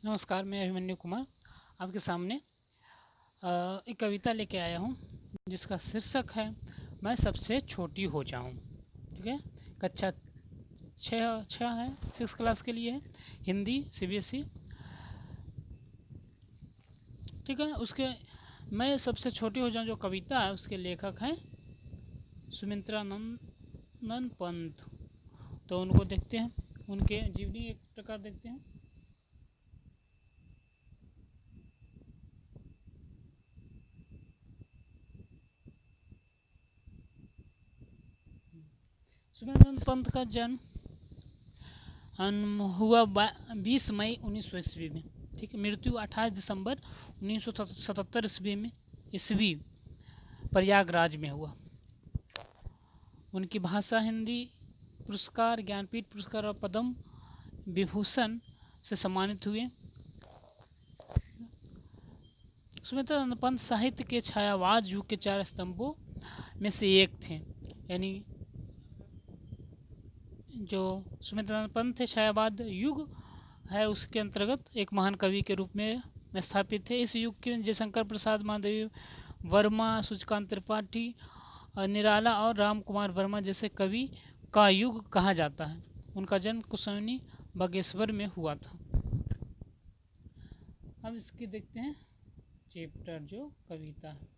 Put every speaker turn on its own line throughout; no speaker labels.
नमस्कार, मैं अभिमन्यु कुमार आपके सामने एक कविता लेके आया हूँ जिसका शीर्षक है मैं सबसे छोटी हो जाऊँ। ठीक है। कक्षा छः छः है, 6 क्लास के लिए है, हिंदी CBSE। ठीक है। उसके मैं सबसे छोटी हो जाऊँ जो कविता है उसके लेखक हैं सुमित्रा नंदन पंत। तो उनको देखते हैं, उनके जीवनी एक प्रकार देखते हैं। सुमित्रा नंदन पंत का जन्म हुआ 20 मई 1900 ईस्वी में। ठीक है। मृत्यु 28 दिसंबर 1977 ईस्वी प्रयागराज में हुआ। उनकी भाषा हिंदी। पुरस्कार ज्ञानपीठ पुरस्कार और पद्म विभूषण से सम्मानित हुए। सुमित्रा नंदन पंत साहित्य के छायावाद युग के 4 स्तंभों में से एक थे। यानी जो सुमित्रा नंदन पंत थे, छायावाद युग है उसके अंतर्गत एक महान कवि के रूप में स्थापित थे। इस युग के जयशंकर प्रसाद, महादेवी वर्मा, सूर्यकांत त्रिपाठी, निराला और राम कुमार वर्मा जैसे कवि का युग कहा जाता है। उनका जन्म कुसौनी बागेश्वर में हुआ था। अब इसकी देखते हैं चैप्टर जो कविता है।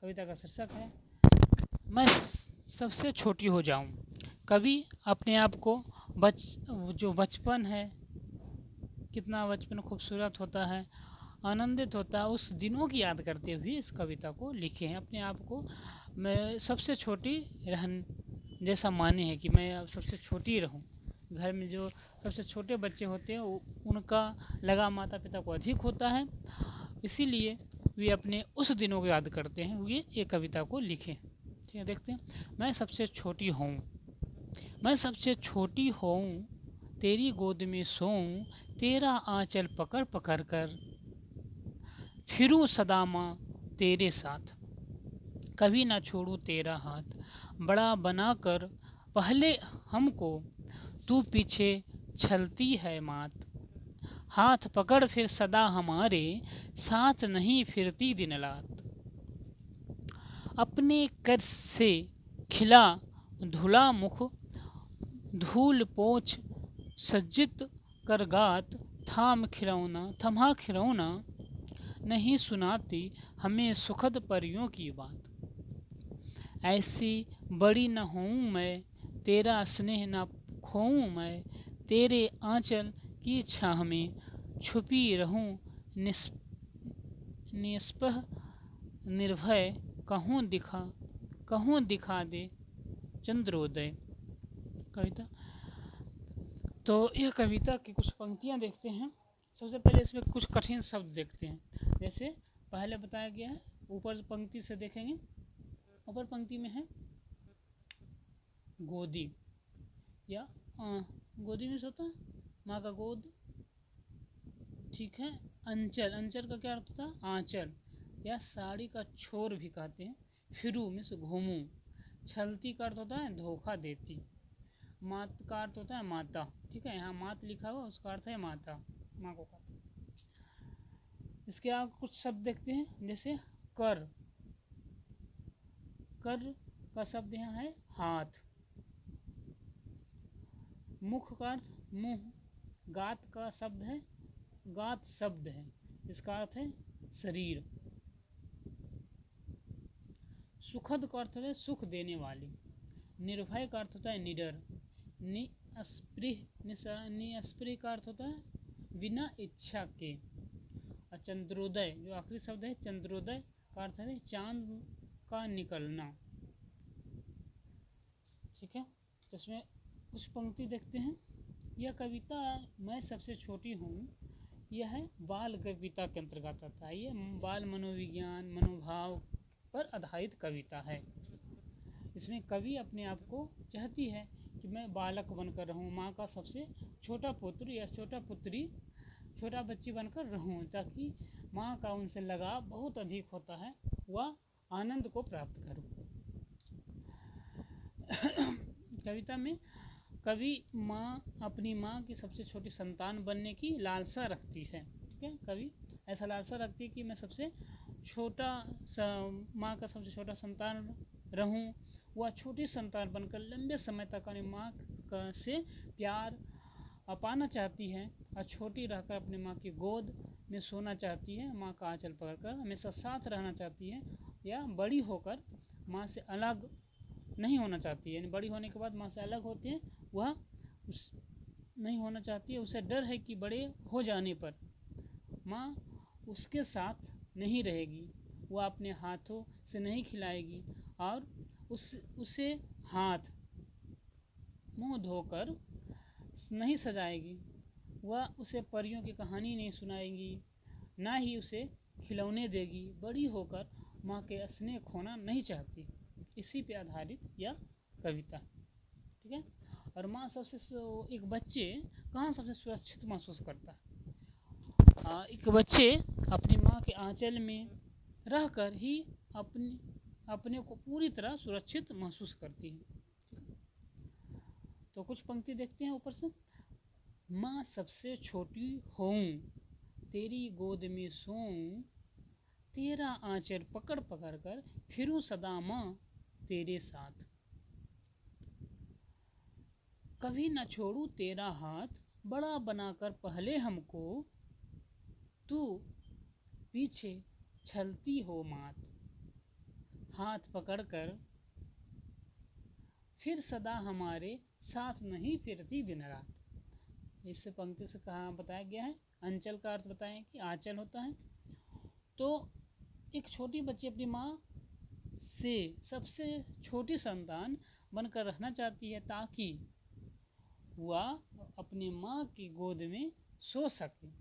कविता का शीर्षक है मैं सबसे छोटी हो जाऊं। कवि अपने आप को जो बचपन है, कितना बचपन खूबसूरत होता है, आनंदित होता है, उस दिनों की याद करते हुए इस कविता को लिखे हैं। अपने आप को मैं सबसे छोटी जैसा माने हैं कि मैं अब सबसे छोटी रहूं। घर में जो सबसे छोटे बच्चे होते हैं उनका लगाव माता पिता को अधिक होता है, इसीलिए वे अपने उस दिनों को याद करते हैं, वे ये कविता को लिखे। ठीक है। देखते हैं। मैं सबसे छोटी हूँ, मैं सबसे छोटी हूँ, तेरी गोद में सोऊं, तेरा आंचल पकड़ पकड़ कर फिरूं सदा माँ तेरे साथ, कभी ना छोड़ूं तेरा हाथ, बड़ा बनाकर पहले हमको तू पीछे छलती है मात, हाथ पकड़ फिर सदा हमारे साथ नहीं फिरती दिन रात, अपने कर से खिला धुला मुख, धूल पोछ सज्जित कर गात, थमा खिलौना नहीं सुनाती हमें सुखद परियों की बात, ऐसी बड़ी न हूँ मैं, तेरा स्नेह न खोऊं मैं, तेरे आंचल की छाह में छुपी रहूं निष्पह निर्भय, कहूँ दिखा दे चंद्रोदय। कविता तो यह कविता की कुछ पंक्तियाँ देखते हैं। सबसे पहले इसमें कुछ कठिन शब्द देखते हैं। जैसे पहले बताया गया है, ऊपर पंक्ति से देखेंगे। ऊपर पंक्ति में है गोदी या गोदी में होता है माँ का गोद। ठीक है। अंचल, अंचल का क्या अर्थ होता है? आंचल या साड़ी का छोर भी कहते हैं। फिरू में से घूमू। छलती का अर्थ होता है धोखा देती। मात का अर्थ होता है माता। ठीक है। यहाँ मात लिखा हुआ, उसका अर्थ है माता, माँ को कहते हैं। इसके आगे कुछ शब्द देखते हैं। जैसे कर, कर का शब्द यहाँ है हाथ। मुख का अर्थ मुंह। गात का शब्द है, गात शब्द है, इसका अर्थ है शरीर। सुखद का अर्थ है सुख देने वाली। निर्भय का अर्थ होता है निडर। निस्पृह का अर्थ होता है बिना इच्छा के। और चंद्रोदय जो आखिरी शब्द है, चंद्रोदय का अर्थ है चांद का निकलना। ठीक है। तो इसमें कुछ पंक्ति देखते हैं। यह कविता मैं सबसे छोटी हूँ, यह है बाल कविता के अंतर्गत आता है। यह बाल मनोविज्ञान मनोभाव पर आधारित कविता है। इसमें कवि अपने आप को चाहती है कि मैं बालक बनकर रहूं, माँ का सबसे छोटा पुत्र या छोटा पुत्री, छोटा बच्ची बनकर रहूं, ताकि माँ का उनसे लगाव बहुत अधिक होता है, वह आनंद को प्राप्त करूं। कविता में कवि अपनी माँ की सबसे छोटी संतान बनने की लालसा रखती है। ठीक है, कवि ऐसा लालसा रखती है कि मैं सबसे छोटा माँ का सबसे छोटा संतान रहूं। वह छोटी संतान बनकर लंबे समय तक अपनी माँ से प्यार पाना चाहती है और छोटी रहकर अपनी माँ की गोद में सोना चाहती है, माँ का आंचल पकड़कर हमेशा साथ रहना चाहती है, या बड़ी होकर माँ से अलग नहीं होना चाहती है। यानी बड़ी होने के बाद माँ से अलग होती है, वह उस नहीं होना चाहती है। उसे डर है कि बड़े हो जाने पर माँ उसके साथ नहीं रहेगी, वह अपने हाथों से नहीं खिलाएगी और उसे हाथ मुंह धोकर नहीं सजाएगी। वह उसे परियों की कहानी नहीं सुनाएगी, ना ही उसे खिलौने देगी। बड़ी होकर माँ के स्नेह खोना नहीं चाहती। इसी पे आधारित यह कविता। ठीक है, और माँ सबसे एक बच्चे कहाँ सबसे सुरक्षित महसूस करता है? एक बच्चे अपनी माँ के आंचल में रहकर ही अपने को पूरी तरह सुरक्षित महसूस करती है। तो कुछ पंक्ति देखते हैं ऊपर से। माँ सबसे छोटी होऊं, तेरी गोद में सोऊं, तेरा आंचल पकड़ पकड़ कर फिरूं सदा माँ तेरे साथ। कभी न छोड़ू तेरा हाथ, बड़ा बनाकर पहले हमको, तू पीछे छलती हो मात। हाथ पकड़कर फिर सदा हमारे साथ नहीं फिरती दिन रात। इस पंक्ति से कहा बताया गया है, अंचल का अर्थ बताएं कि आंचल होता है। तो एक छोटी बच्ची अपनी माँ से सबसे छोटी संतान बनकर रहना चाहती है, ताकि वह अपनी माँ की गोद में सो सके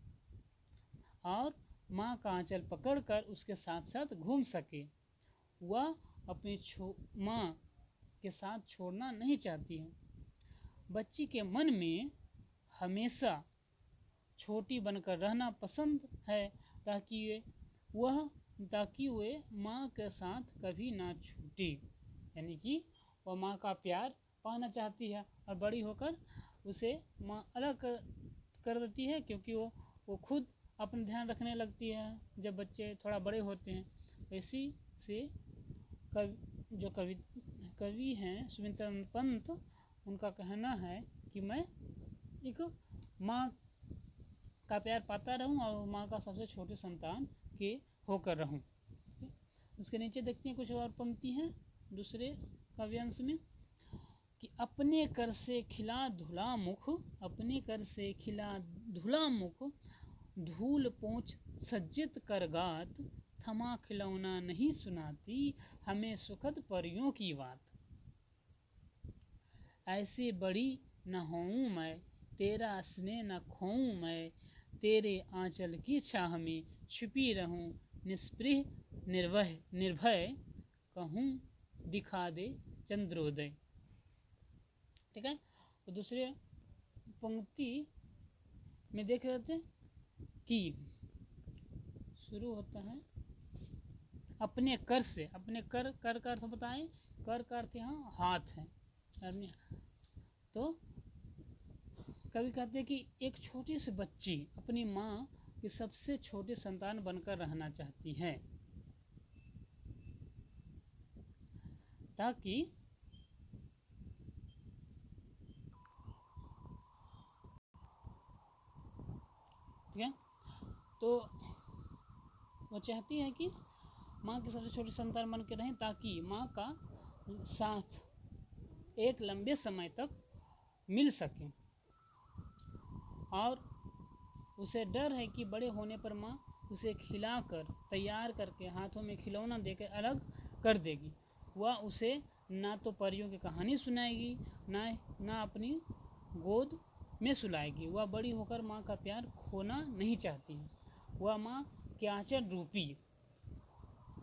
और माँ का आंचल पकड़कर उसके साथ साथ घूम सके। वह अपनी माँ के साथ छोड़ना नहीं चाहती है। बच्ची के मन में हमेशा छोटी बनकर रहना पसंद है, ताकि वे माँ के साथ कभी ना छूटे। यानी कि वह माँ का प्यार पाना चाहती है और बड़ी होकर उसे माँ अलग कर देती है, क्योंकि वो खुद अपना ध्यान रखने लगती है जब बच्चे थोड़ा बड़े होते हैं। इसी से जो कवि हैं सुमित्रन पंत, उनका कहना है कि मैं एक माँ का प्यार पाता रहूं और माँ का सबसे छोटी संतान के होकर रहूं। उसके नीचे देखते हैं कुछ और पंक्ति हैं दूसरे काव्यांश में कि अपने कर से खिला धुला मुख, अपने कर से खिला धुला मुख, धूल पोंछ सज्जित कर गात, थमा खिलौना नहीं सुनाती हमें सुखद परियों की बात। ऐसे बड़ी न होऊं मैं, तेरा स्नेह न खोऊं मैं, तेरे आंचल की छाह में छुपी रहूं निस्पृह निर्भय, कहूं दिखा दे चंद्रोदय। ठीक है, तो दूसरे पंक्ति में देख रहे थे कि शुरू होता है अपने कर से। अपने कर का अर्थ बताएं, कर का अर्थ यहाँ हाथ है। तो कवि कहते हैं कि एक छोटी सी बच्ची अपनी माँ की सबसे छोटी संतान बनकर रहना चाहती है, ताकि ठीक है, तो वो चाहती है कि माँ की सबसे छोटी संतान बन के रहें, ताकि माँ का साथ एक लंबे समय तक मिल सके। और उसे डर है कि बड़े होने पर माँ उसे खिलाकर तैयार करके हाथों में खिलौना देकर अलग कर देगी। वह उसे ना तो परियों की कहानी सुनाएगी, ना अपनी गोद में सुलाएगी। वह बड़ी होकर माँ का प्यार खोना नहीं चाहती है। वह माँ के आंचल रूपी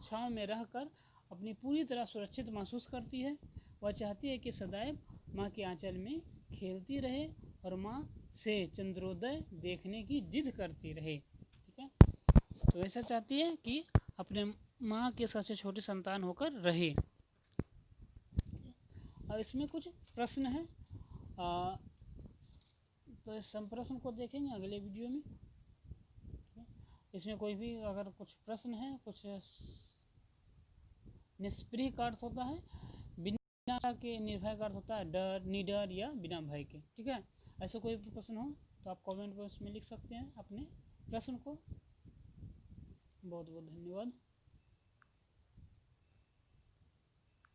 छाँव में रहकर अपनी पूरी तरह सुरक्षित महसूस करती है। वह चाहती है कि सदैव माँ के आंचल में खेलती रहे और माँ से चंद्रोदय देखने की जिद करती रहे। ठीक है, तो ऐसा चाहती है कि अपने माँ के सबसे छोटी संतान होकर रहे। और इसमें कुछ प्रश्न है, तो इस सब प्रश्न को देखेंगे अगले वीडियो में। इसमें कोई भी अगर कुछ प्रश्न है, कुछ निष्क्रिय का अर्थ होता है बिना के, निर्भय का अर्थ होता है डर, निडर या बिना भय के। ठीक है, ऐसे कोई भी प्रश्न हो तो आप कमेंट बॉक्स में लिख सकते हैं अपने प्रश्न को। बहुत बहुत धन्यवाद।